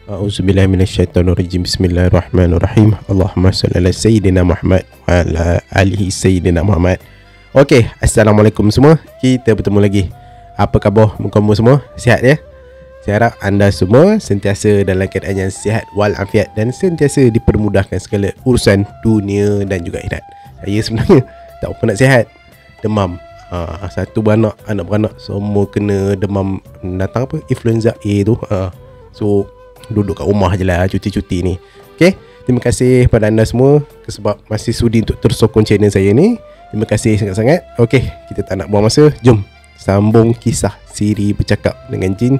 A'udzubillahi minasyaitonirrajim. Bismillahirrahmanirrahim. Allahumma salli ala sayyidina Muhammad wa ala alihi sayyidina Muhammad. Okey, assalamualaikum semua. Kita bertemu lagi. Apa khabar muka-muka semua? Sihat ya? Saya harap anda semua sentiasa dalam keadaan yang sihat walafiat dan sentiasa dipermudahkan segala urusan dunia dan juga akhirat. Saya sebenarnya tak apa nak sihat. Demam. Satu beranak, anak beranak semua kena demam, datang apa? Influenza A tu. So duduk kat rumah je lah cuti-cuti ni. Okay, terima kasih pada anda semua sebab masih sudi untuk terus sokong channel saya ni. Terima kasih sangat-sangat. Okay, kita tak nak buang masa. Jom sambung kisah Siri Bercakap dengan Jin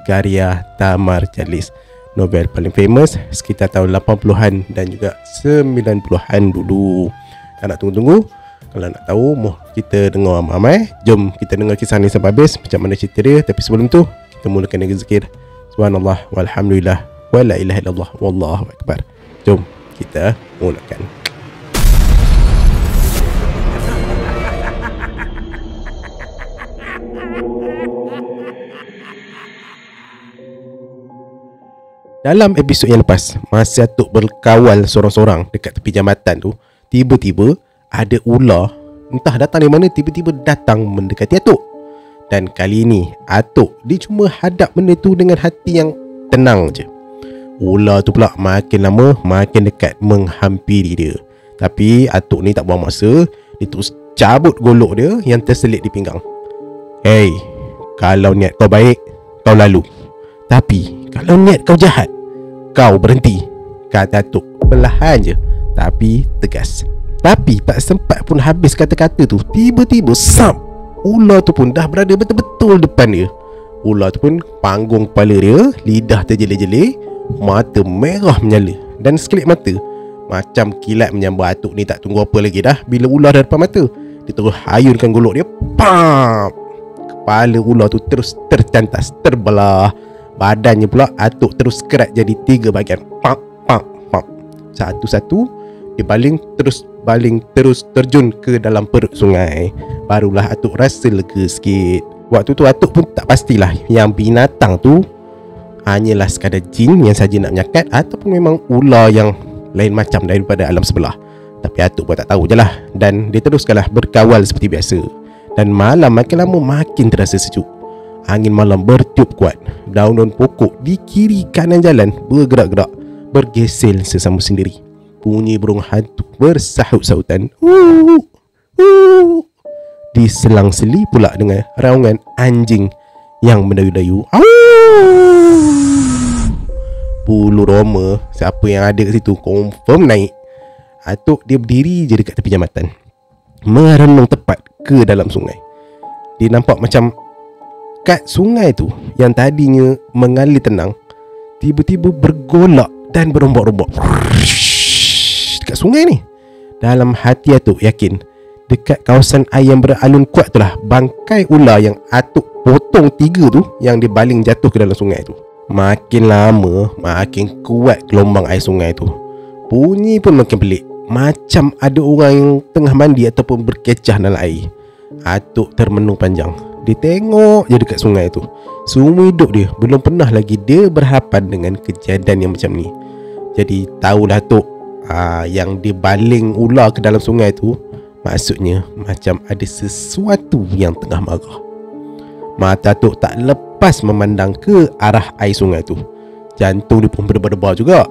karya Tamar Jallis. Novel paling famous sekitar tahun 80-an dan juga 90-an dulu. Tak nak tunggu-tunggu. Kalau nak tahu, kita dengar ramai-ramai. Jom kita dengar kisah ni sampai habis, macam mana cerita dia. Tapi sebelum tu, kita mulakan dengan zikir. Subhanallah walhamdulillah wa la ilaha illallah wallahu akbar. Jom kita mulakan. Dalam episod yang lepas, masa Atuk berkawal sorang-sorang dekat tepi jambatan tu, tiba-tiba ada ular, entah datang dari mana, tiba-tiba datang mendekati Atuk. Dan kali ini Atuk dia cuma hadap benda tu dengan hati yang tenang je. Ular tu pula makin lama makin dekat menghampiri dia. Tapi Atuk ni tak buang masa. Dia terus cabut golok dia yang terselit di pinggang. Hey, kalau niat kau baik, kau lalu. Tapi kalau niat kau jahat, kau berhenti, kata Atuk perlahan je tapi tegas. Tapi tak sempat pun habis kata-kata tu, tiba-tiba sam, ular tu pun dah berada betul-betul depan dia. Ular tu pun panggung kepala dia, lidah terjelir-jelir, mata merah menyala. Dan sekelip mata macam kilat menyambar Atuk ni tak tunggu apa lagi dah. Bila ular dah depan mata, dia terus hayunkan golok dia. Pam! Kepala ular tu terus tercantas, terbelah. Badannya pula Atuk terus kerat jadi 3 bahagian. Pam, pam, pam. Satu-satu dia baling terus terjun ke dalam perut sungai. Barulah Atuk rasa lega sikit. Waktu tu Atuk pun tak pastilah yang binatang tu hanyalah sekadar jin yang saja nak menyakat ataupun memang ular yang lain macam daripada alam sebelah. Tapi Atuk pun tak tahu je lah. Dan dia teruskanlah berkawal seperti biasa. Dan malam makin lama makin terasa sejuk. Angin malam bertiup kuat. Daun-daun pokok di kiri kanan jalan bergerak-gerak, bergesel sesama sendiri. Bunyi burung hantu bersahut-sahutan diselang-seli pula dengan raungan anjing yang mendayu-dayu. Bulu roma siapa yang ada kat situ confirm naik. Atuk dia berdiri je dekat tepi jambatan, merenung tepat ke dalam sungai. Dia nampak macam kat sungai tu yang tadinya mengalir tenang, tiba-tiba bergolak dan berombak-ombak dekat sungai ni. Dalam hati Atuk yakin dekat kawasan air yang beralun kuat tu lah bangkai ular yang Atuk potong 3 tu yang dia baling jatuh ke dalam sungai tu. Makin lama makin kuat gelombang air sungai tu. Bunyi pun makin pelik, macam ada orang yang tengah mandi ataupun berkecah dalam air. Atuk termenung panjang. Dia tengok je dekat sungai tu. Seumur hidup dia belum pernah lagi dia berhadapan dengan kejadian yang macam ni. Jadi tahulah Atuk, yang dia baling ular ke dalam sungai tu maksudnya macam ada sesuatu yang tengah marah. Mata Atuk tak lepas memandang ke arah air sungai tu. Jantung dia pun berdebar-debar juga.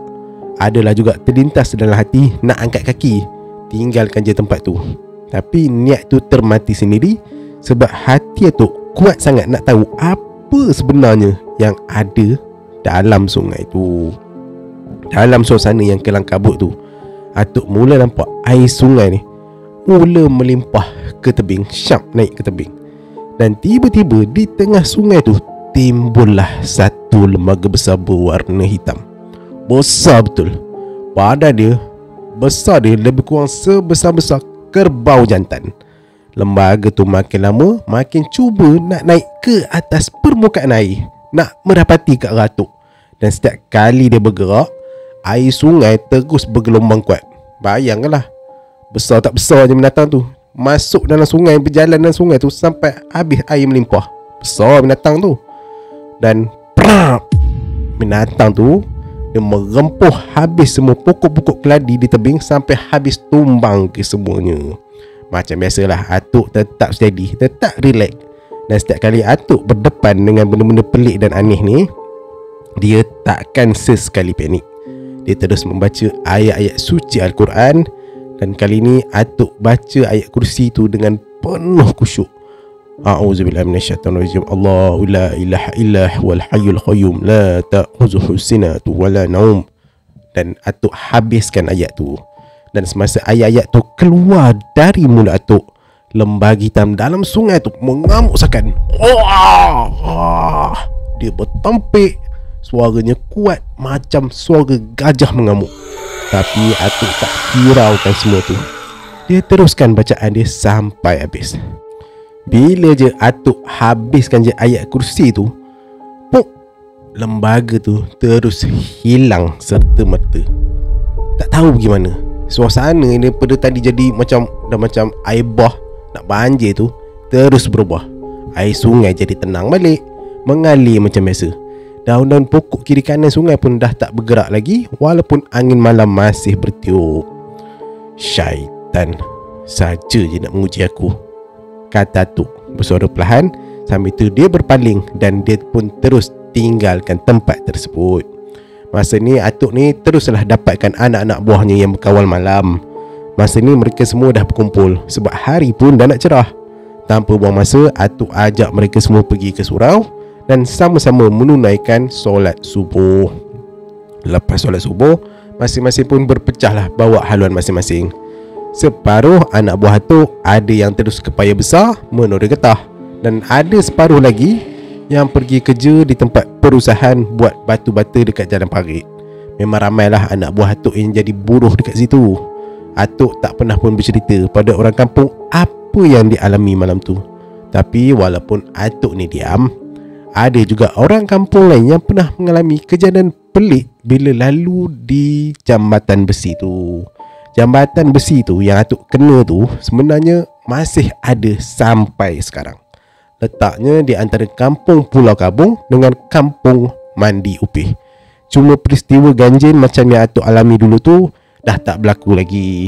Adalah juga terlintas dalam hati nak angkat kaki, tinggalkan je tempat tu. Tapi niat tu termati sendiri sebab hati Atuk kuat sangat nak tahu apa sebenarnya yang ada dalam sungai tu. Dalam suasana yang kelam kabut tu, Atuk mula nampak air sungai ni mula melimpah ke tebing, syap naik ke tebing. Dan tiba-tiba di tengah sungai tu timbullah satu lembaga besar berwarna hitam. Besar betul. Badan dia besar, dia lebih kurang sebesar-besar kerbau jantan. Lembaga tu makin lama makin cuba nak naik ke atas permukaan air, nak mendapati ke arah Atuk. Dan setiap kali dia bergerak, air sungai terus bergelombang kuat. Bayangkanlah, besar tak besar je binatang tu, masuk dalam sungai, berjalan dalam sungai tu sampai habis air melimpah. Besar binatang tu. Dan binatang tu Dia merempuh habis semua pokok-pokok keladi di tebing sampai habis tumbang ke semuanya. Macam biasalah, Atuk tetap steady, tetap relax. Dan setiap kali Atuk berdepan dengan benda-benda pelik dan aneh ni, dia takkan sesekali panik. Dia terus membaca ayat-ayat suci Al-Quran. Dan kali ni Atuk baca ayat kursi tu dengan penuh khusyuk. A'udzubillahi minasyaitonirrajim. Allahu la ilaha illa huwal hayyul qayyum la ta'khuzuhu sinatun wala naum. Dan Atuk habiskan ayat tu. Dan semasa ayat-ayat tu keluar dari mulut Atuk, lembaga hitam dalam sungai tu mengamuk sakan. Dia bertampik. Suaranya kuat macam suara gajah mengamuk. Tapi Atuk tak hiraukan semua tu. Dia teruskan bacaan dia sampai habis. Bila je Atuk habiskan je ayat kursi tu, puk, lembaga tu terus hilang serta merta. Tak tahu bagaimana. Suasana daripada tadi jadi dah macam air bah nak banjir tu, terus berubah. Air sungai jadi tenang balik, mengalir macam biasa. Daun-daun pokok kiri kanan sungai pun dah tak bergerak lagi, walaupun angin malam masih bertiup. Syaitan saja je nak menguji aku, kata Atuk bersuara perlahan. Sambil tu dia berpaling dan dia pun terus tinggalkan tempat tersebut. Masa ni Atuk ni teruslah dapatkan anak-anak buahnya yang berkawal malam. Masa ni mereka semua dah berkumpul sebab hari pun dah nak cerah. Tanpa buang masa, Atuk ajak mereka semua pergi ke surau dan sama-sama menunaikan solat subuh. Lepas solat subuh, masing-masing pun berpecahlah bawa haluan masing-masing. Separuh anak buah Atuk ada yang terus ke paya besar menora getah, dan ada separuh lagi yang pergi kerja di tempat perusahaan buat batu-bata dekat jalan parit. Memang ramailah anak buah Atuk yang jadi buruh dekat situ. Atuk tak pernah pun bercerita pada orang kampung apa yang dialami malam tu. Tapi walaupun Atuk ni diam, ada juga orang kampung lain yang pernah mengalami kejadian pelik bila lalu di jambatan besi tu. Jambatan besi tu yang Atuk kena tu sebenarnya masih ada sampai sekarang. Letaknya di antara kampung Pulau Kabung dengan kampung Mandi Upih. Cuma peristiwa ganjil macam yang Atuk alami dulu tu dah tak berlaku lagi.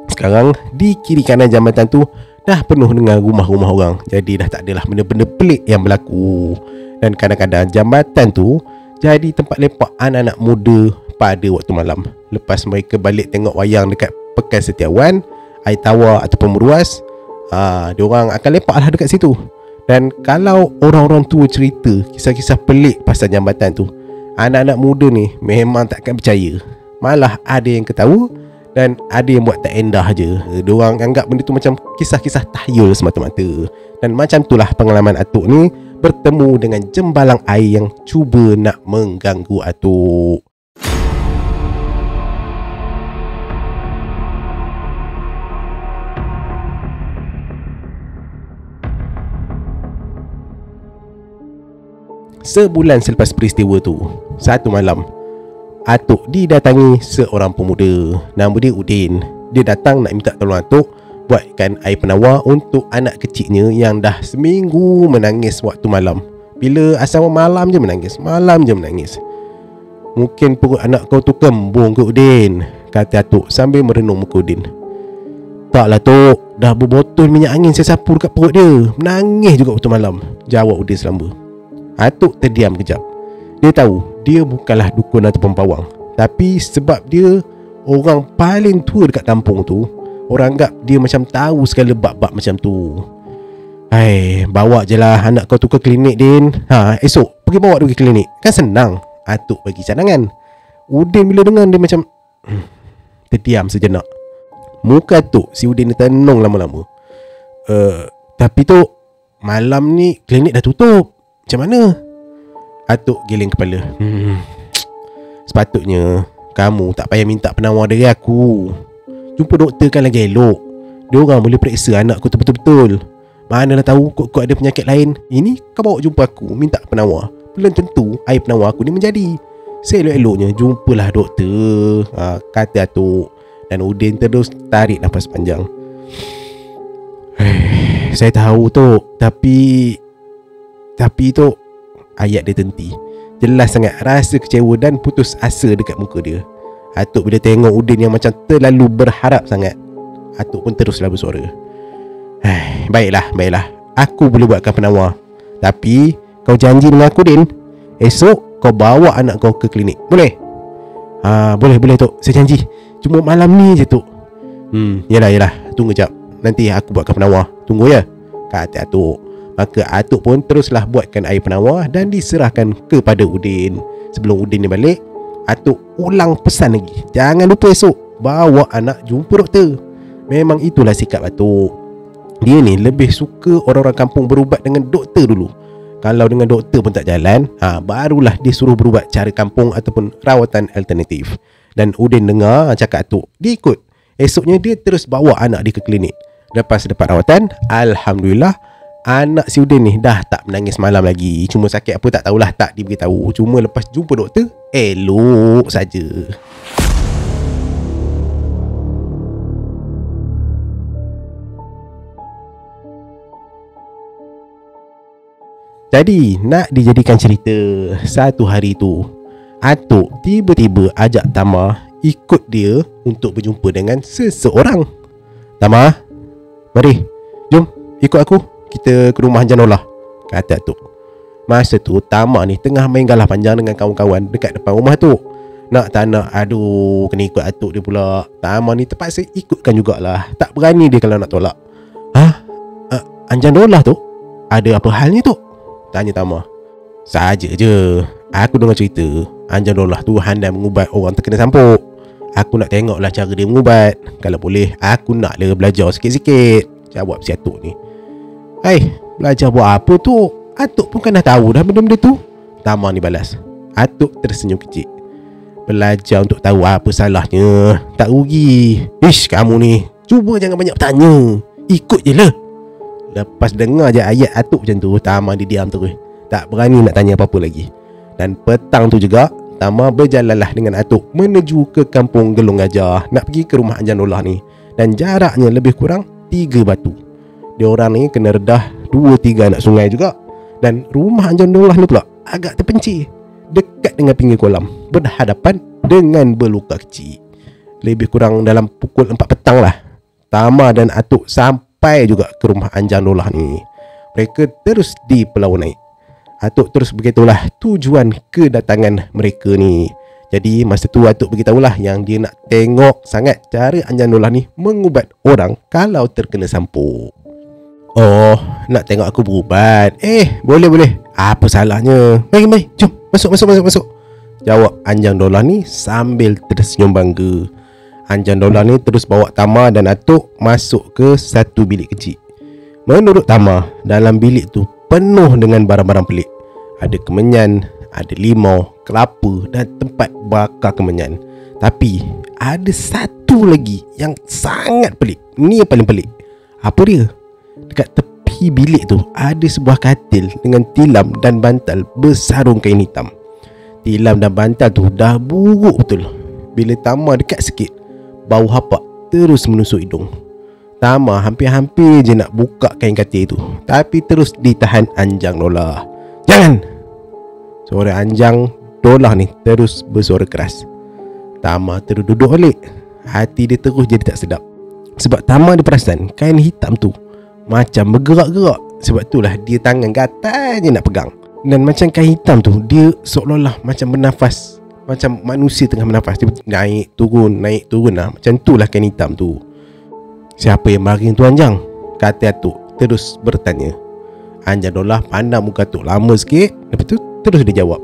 Sekarang di kiri kanan jambatan tu dah penuh dengan rumah-rumah orang. Jadi dah tak adalah benda-benda pelik yang berlaku. Dan kadang-kadang jambatan tu jadi tempat lepak anak-anak muda pada waktu malam. Lepas mereka balik tengok wayang dekat Pekan Setiawan, air tawar ataupun meruas, diorang akan lepaklah dekat situ. Dan kalau orang-orang tua cerita kisah-kisah pelik pasal jambatan tu, anak-anak muda ni memang takkan percaya. Malah ada yang ketawa dan ada yang buat tak endah je. Diorang anggap benda tu macam kisah-kisah tahyul semata-mata. Dan macam itulah pengalaman Atuk ni bertemu dengan jembalang air yang cuba nak mengganggu Atuk. Sebulan selepas peristiwa tu, satu malam Atuk didatangi seorang pemuda, nama dia Udin. Dia datang nak minta tolong Atuk buatkan air penawar untuk anak kecilnya yang dah seminggu menangis waktu malam. Bila asal malam je menangis, malam je menangis. Mungkin perut anak kau tu kembung ke Udin, kata Atuk sambil merenung muka Udin. Taklah Tok, dah berbotol minyak angin saya sapu dekat perut dia, menangis juga waktu malam, jawab Udin selamba. Atuk terdiam kejap. Dia tahu dia bukanlah dukun ataupun pawang, tapi sebab dia orang paling tua dekat kampung tu, orang anggap dia macam tahu segala bab-bab macam tu. Hai, bawa je lah anak kau tu ke klinik Din. Esok pergi bawa dia ke klinik, kan senang. Atuk bagi cadangan. Udin bila dengar dia macam terdiam sejenak. Muka Atuk si Udin dia tenung lama-lama. Tapi tu malam ni klinik dah tutup, macam mana? Atuk giling kepala. Sepatutnya kamu tak payah minta penawar dari aku. Jumpa doktor kan lagi elok. Diorang boleh periksa anak aku tu betul-betul. Mana dah tahu kok ada penyakit lain. Ini kau bawa jumpa aku minta penawar, belum tentu air penawar aku ni menjadi. Seelok-eloknya jumpalah doktor, kata Atuk. Dan Udin terus tarik nafas panjang. Saya tahu Tok, tapi Tok, ayat dia terhenti. jelas sangat rasa kecewa dan putus asa dekat muka dia. Atuk bila tengok Udin yang macam terlalu berharap sangat, Atuk pun teruslah bersuara. Baiklah, aku boleh buatkan penawar. Tapi kau janji dengan aku, Din, esok kau bawa anak kau ke klinik. Boleh? Boleh Tok, saya janji. Cuma malam ni je Tok. Yelah, tunggu jap. Nanti aku buatkan penawar. Tunggu ya, kata Atuk. Maka Atuk pun teruslah buatkan air penawar dan diserahkan kepada Udin. Sebelum Udin ni balik, Atuk ulang pesan lagi, jangan lupa esok bawa anak jumpa doktor. Memang itulah sikap Atuk. Dia ni lebih suka orang-orang kampung berubat dengan doktor dulu. Kalau dengan doktor pun tak jalan, barulah dia suruh berubat cara kampung ataupun rawatan alternatif. Dan Udin dengar cakap Atuk, dia ikut. Esoknya dia terus bawa anak dia ke klinik. Lepas dapat rawatan, Alhamdulillah, anak si Udin ni dah tak menangis malam lagi. Cuma sakit apa tak tahulah, tak diberitahu. Cuma lepas jumpa doktor, elok saja. Jadi nak dijadikan cerita, satu hari tu Atuk tiba-tiba ajak Tama ikut dia untuk berjumpa dengan seseorang. Tama, mari, jom ikut aku, kita ke rumah Janolah, kata Atuk. Masa tu Tama ni tengah main galah panjang dengan kawan-kawan dekat depan rumah tu. Nak tak nak, aduh, kena ikut Atuk dia pula. Tama ni terpaksa ikutkan jugalah. Tak berani dia kalau nak tolak. Janolah tu, ada apa halnya tu? Tanya Tama. Saja je, aku dengar cerita Janolah tu handai mengubat orang terkena sampuk. Aku nak tengoklah cara dia mengubat. Kalau boleh, aku naklah belajar sikit-sikit, jawab si Atuk ni. Belajar buat apa tu? Atuk pun kan dah tahu dah benda-benda tu, Tama ni balas. Atuk tersenyum kecil. Belajar untuk tahu apa salahnya, tak rugi. Kamu ni, cuba jangan banyak bertanya, ikut je lah. Lepas dengar je ayat Atuk macam tu, Tama dia diam terus, tak berani nak tanya apa-apa lagi. Dan petang tu juga, Tama berjalanlah dengan Atuk menuju ke kampung Gelong Gajah, nak pergi ke rumah Janolah ni. Dan jaraknya lebih kurang 3 batu. Diorang ni kena redah 2-3 anak sungai juga. Dan rumah Janolah ni pula agak terpencil, dekat dengan pinggir kolam, berhadapan dengan beluka kecil. Lebih kurang dalam pukul 4 petang lah, Tama dan Atuk sampai juga ke rumah Janolah ni. Mereka terus dipelau naik. Atuk terus beritahulah tujuan kedatangan mereka ni. Jadi masa tu Atuk beritahulah yang dia nak tengok sangat cara Janolah ni mengubat orang kalau terkena sampuk. Oh, nak tengok aku berubat? Boleh. Apa salahnya? Mari, jom, masuk. Jawab Janolah ni sambil tersenyum bangga. Janolah ni terus bawa Tama dan Atuk masuk ke satu bilik kecil. Menurut Tama, dalam bilik tu penuh dengan barang-barang pelik. Ada kemenyan, ada limau, kelapa dan tempat bakar kemenyan. Tapi ada satu lagi yang sangat pelik. Ni yang paling pelik. Apa dia? Dekat tepi bilik tu ada sebuah katil dengan tilam dan bantal bersarung kain hitam. Tilam dan bantal tu dah buruk betul. Bila Tama dekat sikit, bau hapak terus menusuk hidung. Tama hampir-hampir je nak buka kain katil tu, tapi terus ditahan Janolah. Jangan! Suara Janolah ni terus bersuara keras. Tama terus duduk balik. Hati dia terus jadi tak sedap. Sebab Tama dia perasan kain hitam tu macam bergerak-gerak. Sebab itulah dia tangan gatal je nak pegang. Dan macam kain hitam tu, dia seolah-olah macam bernafas, macam manusia tengah bernafas. Dia naik turun lah. Macam tu lah kain hitam tu. Siapa yang baring tu Anjang? Kata Atuk terus bertanya. Janolah pandang muka Atuk lama sikit. Lepas tu terus dia jawab,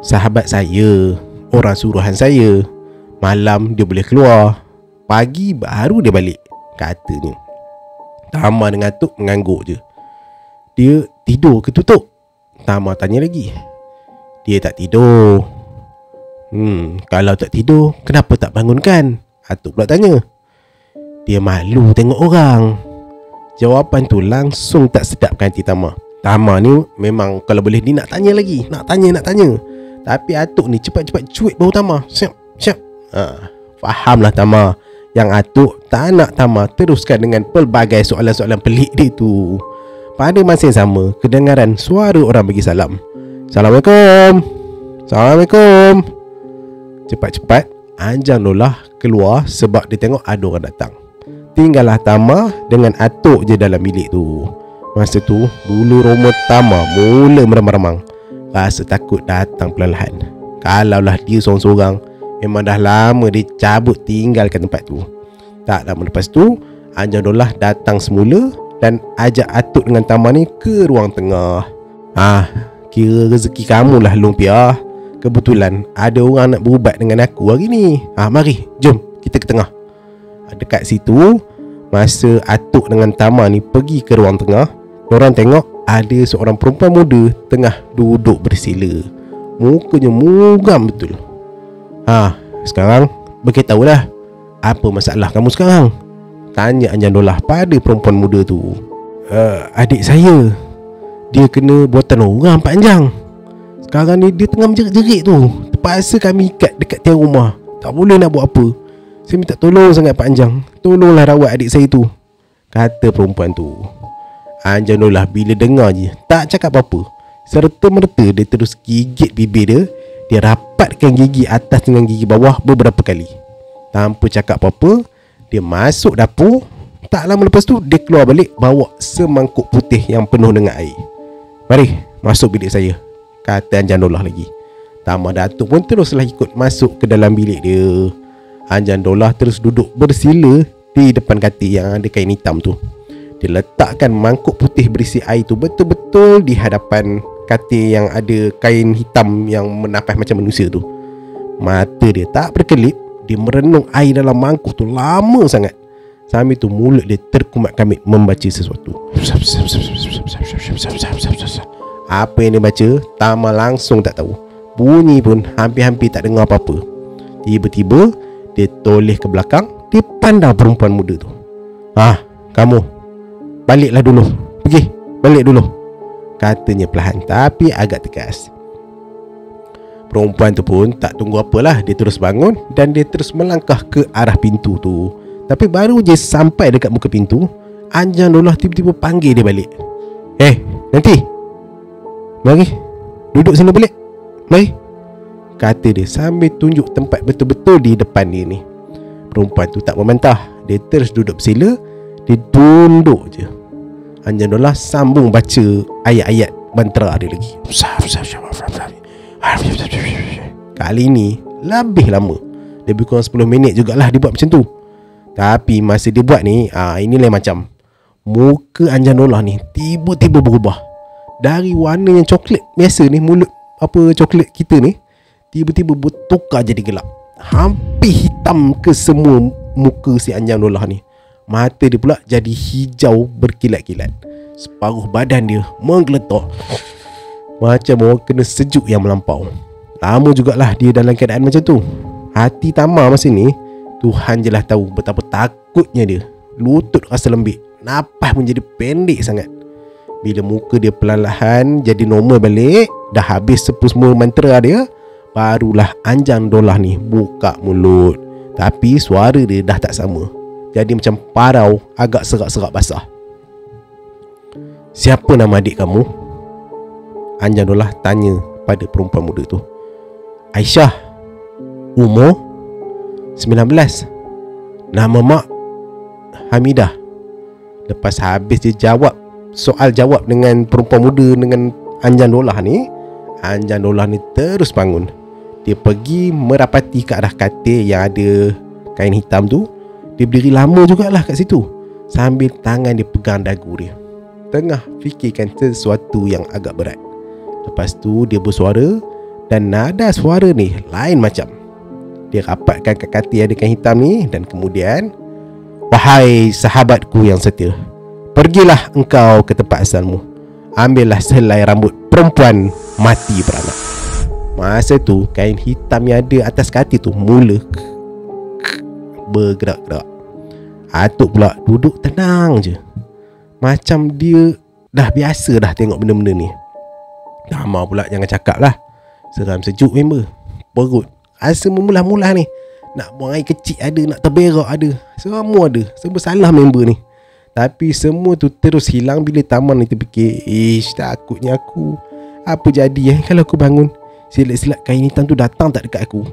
sahabat saya, orang suruhan saya. Malam dia boleh keluar, pagi baru dia balik, katanya. Tama dengan Atuk mengangguk je. Dia tidur ke tutup? Tama tanya lagi. Dia tak tidur. Kalau tak tidur, kenapa tak bangunkan? Atuk pula tanya. Dia malu tengok orang. Jawapan tu langsung tak sedapkan hati Tama. Tama ni memang kalau boleh dia nak tanya lagi, nak tanya. Tapi Atuk ni cepat-cepat cuik bahu Tama. Siap. Fahamlah Tama yang Atuk tak nak Tama teruskan dengan pelbagai soalan-soalan pelik dia tu. Pada masa yang sama, kedengaran suara orang bagi salam. Assalamualaikum. Assalamualaikum. Cepat-cepat Anjang Lolah keluar sebab dia tengok ada orang datang. Tinggallah Tama dengan atuk je dalam bilik tu. Masa tu bulu roma Tama mula meremang-remang. Rasa takut datang perlahan. Kalaulah dia seorang-seorang, memang dah lama dia cabut tinggalkan tempat tu. Tak lama lepas tu Anjang Lolah datang semula dan ajak atuk dengan Tama ni ke ruang tengah. Kira rezeki kamu lah Lumpia. Kebetulan ada orang nak berubat dengan aku hari ni. Mari, jom kita ke tengah. Dekat situ, masa atuk dengan Tama ni pergi ke ruang tengah, diorang tengok ada seorang perempuan muda tengah duduk bersila. Mukanya muram betul. Sekarang beritahulah, apa masalah kamu sekarang? Tanya Anjang Lolah pada perempuan muda tu. Adik saya, dia kena buatan orang Pak Anjang. Sekarang ni dia tengah menjerit-jerit tu. Terpaksa kami ikat dekat tiang rumah. Tak boleh nak buat apa. Saya minta tolong sangat Pak Anjang. Tolonglah rawat adik saya tu, kata perempuan tu. Anjang Lolah bila dengar je tak cakap apa-apa. Serta-merta dia terus gigit bibir dia. Dia rapatkan gigi atas dengan gigi bawah beberapa kali. Tanpa cakap apa-apa, dia masuk dapur. Tak lama lepas tu dia keluar balik bawa semangkuk putih yang penuh dengan air. Mari masuk bilik saya, kata Anjang Lolah lagi. Tama datuk pun teruslah ikut masuk ke dalam bilik dia. Anjang Lolah terus duduk bersila di depan katil yang ada kain hitam tu. Dia letakkan mangkuk putih berisi air tu betul-betul di hadapan katil yang ada kain hitam yang menapas macam manusia tu. Mata dia tak berkelip. Dia merenung air dalam mangkuk tu lama sangat. Sambil tu mulut dia terkumat-kamit membaca sesuatu. Apa yang dia baca, Tama langsung tak tahu. Bunyi pun hampir-hampir tak dengar apa-apa. Tiba-tiba dia toleh ke belakang. Dia pandang perempuan muda tu. Kamu baliklah dulu. Pergi, balik dulu, katanya perlahan tapi agak tegas. Perempuan tu pun tak tunggu apalah. Dia terus bangun dan dia terus melangkah ke arah pintu tu. Tapi baru je sampai dekat muka pintu, Anjang Lolah tiba-tiba panggil dia balik. Nanti, mari duduk sini balik. Mari, kata dia sambil tunjuk tempat betul-betul di depan dia ni. Perempuan tu tak membantah. Dia terus duduk bersila. Dia tunduk je. Anjang Lolah sambung baca ayat-ayat mantra dia lagi. Kali ni lebih lama. Lebih kurang 10 minit jugalah dia buat macam tu. Tapi masa dia buat ni, ini lain macam. Muka Anjang Lolah ni tiba-tiba berubah. Dari warna yang coklat biasa ni, mulut coklat kita ni, tiba-tiba bertukar jadi gelap. Hampir hitam ke semua muka si Anjang Lolah ni. Mata dia pula jadi hijau berkilat-kilat. Separuh badan dia menggeletar macam orang kena sejuk yang melampau. Lama jugalah dia dalam keadaan macam tu. Hati Tama masa ni, Tuhan je lah tahu betapa takutnya dia. Lutut rasa lembik, napas pun jadi pendek sangat. Bila muka dia perlahan jadi normal balik, dah habis semua mantra dia, barulah Anjang Lolah ni buka mulut. Tapi suara dia dah tak sama. Jadi macam parau, agak serak-serak basah. Siapa nama adik kamu? Anjang Lolah tanya pada perempuan muda tu. Aisyah. Umur 19. Nama mak Hamidah. Lepas habis dia jawab soal jawab dengan perempuan muda dengan Anjang Lolah ni, Anjang Lolah ni terus bangun. Dia pergi merapati ke arah katil yang ada kain hitam tu. Dia berdiri lama jugalah kat situ, sambil tangan dia pegang dagu dia, tengah fikirkan sesuatu yang agak berat. Lepas tu dia bersuara, dan nada suara ni lain macam. Dia rapatkan kat katil ada kain hitam ni, dan kemudian, wahai sahabatku yang setia, pergilah engkau ke tempat asalmu. Ambillah selai rambut perempuan mati beranak. Masa tu kain hitam yang ada atas katil tu mula bergerak-gerak. Atuk pula duduk tenang je, macam dia dah biasa dah tengok benda-benda ni. Tama pula jangan cakap lah. Seram sejuk member. Perut rasa memulah-mulah ni. Nak buang air kecil ada, nak terberak ada. Semua ada. Semua salah member ni. Tapi semua tu terus hilang bila Tama ni terfikir, takutnya aku. Apa jadi kalau aku bangun? Silat-silat kain hitam tu datang tak dekat aku.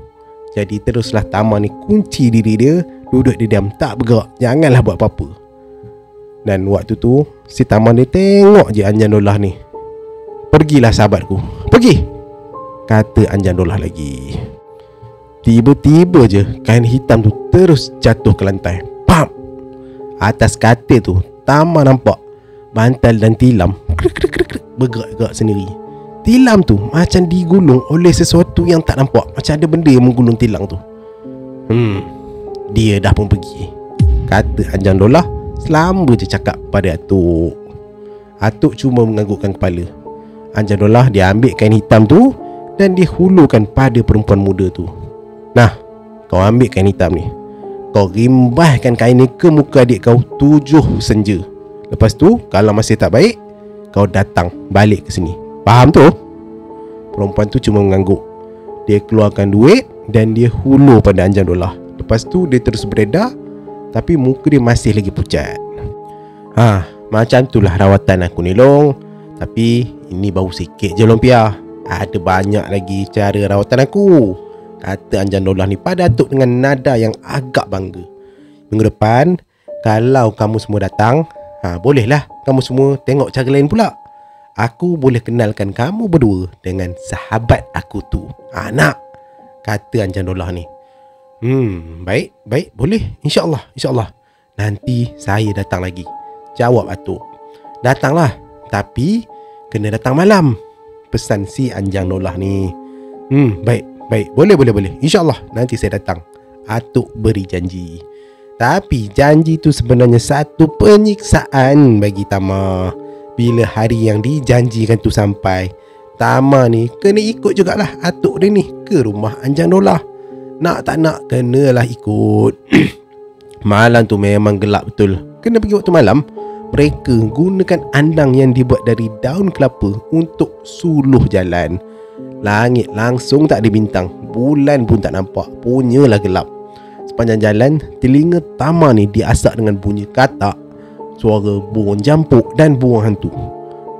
Jadi teruslah Tama ni kunci diri dia, duduk dia diam, tak bergerak, janganlah buat apa-apa. Dan waktu tu si Tama ni tengok je Anjan Dollah ni. Pergilah sahabatku, pergi, kata Anjan Dollah lagi. Tiba-tiba je kain hitam tu terus jatuh ke lantai. Pam! Atas katil tu Tama nampak bantal dan tilam bergerak-gerak sendiri. Tilam tu macam digulung oleh sesuatu yang tak nampak. Macam ada benda yang menggulung tilam tu. Dia dah pun pergi, kata Anjan Dollah selamba je cakap pada Atuk. Atuk cuma menganggukkan kepala. Anjan Dollah dia ambil kain hitam tu dan dia hulurkan pada perempuan muda tu. Nah, kau ambil kain hitam ni, kau rimbahkan kain ni ke muka adik kau 7 senja. Lepas tu kalau masih tak baik, kau datang balik ke sini. Faham tu? Perempuan tu cuma mengangguk. Dia keluarkan duit dan dia hulur pada Anjan Dollah. Lepas tu dia terus beredar, tapi muka dia masih lagi pucat. Macam itulah rawatan aku ni Long. Tapi ini baru sikit je Lompia. Ada banyak lagi cara rawatan aku, kata Anjan Dollah ni pada Atuk dengan nada yang agak bangga. Minggu depan kalau kamu semua datang, bolehlah kamu semua tengok cara lain pula. Aku boleh kenalkan kamu berdua dengan sahabat aku tu. Nak, kata Anjan Dollah ni. Baik, boleh. InsyaAllah. Nanti saya datang lagi, jawab Atuk. Datanglah, tapi kena datang malam, pesan si Anjan Dollah ni. Baik, boleh. InsyaAllah nanti saya datang, Atuk beri janji. Tapi janji tu sebenarnya satu penyiksaan bagi Tama. Bila hari yang dijanjikan tu sampai, Tama ni kena ikut jugalah Atuk dia ni ke rumah Anjan Dollah. Nak tak nak kenalah ikut. Malam tu memang gelap betul. Kena pergi waktu malam. Mereka gunakan andang yang dibuat dari daun kelapa untuk suluh jalan. Langit langsung tak ada bintang, bulan pun tak nampak, punyalah gelap. Sepanjang jalan, telinga Tama ni diasak dengan bunyi katak, suara burung jampuk dan burung hantu.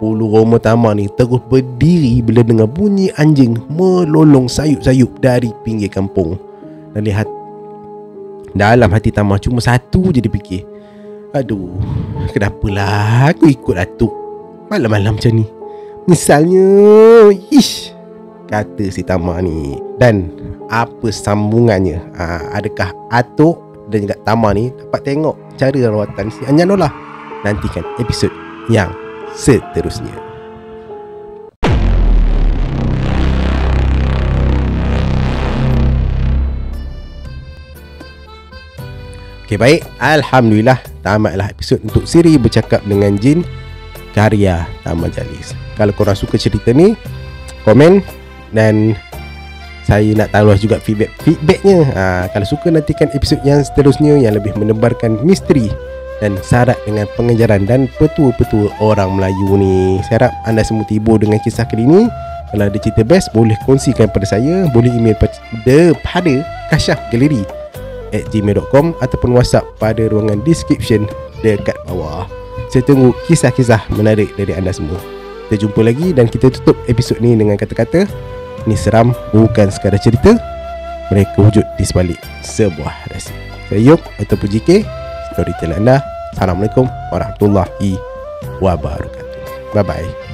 Bulu roma Tama ni terus berdiri bila dengar bunyi anjing melolong sayup-sayup dari pinggir kampung. Dan lihat, dalam hati Tama cuma satu je dia fikir, aduh, kenapalah aku ikut Atuk malam-malam macam ni. Misalnya, kata si Tama ni. Dan apa sambungannya? Adakah Atuk dan juga Tama ni dapat tengok cara rawatan si Anjan Dollah? Nantikan episod yang seterusnya. Okay, baik, Alhamdulillah tamatlah episod untuk siri bercakap dengan jin karya Tama Jalis. Kalau korang suka cerita ni, komen. Dan saya nak tahu juga feedbacknya. Kalau suka, nantikan episod yang seterusnya yang lebih menebarkan misteri dan syarat dengan pengejaran dan petua-petua orang Melayu ni. Saya harap anda semua tiba dengan kisah kali ni. Kalau ada cerita best, boleh kongsikan pada saya. Boleh email pada kasyafgaleri@gmail.com ataupun WhatsApp pada ruangan description dekat bawah. Saya tunggu kisah-kisah menarik dari anda semua. Kita jumpa lagi dan kita tutup episod ni dengan kata-kata, ni seram bukan sekadar cerita, mereka wujud di sebalik sebuah rahsia. Saya Yop ataupun JK, storyteller anda. Assalamualaikum warahmatullahi wabarakatuh. Bye bye.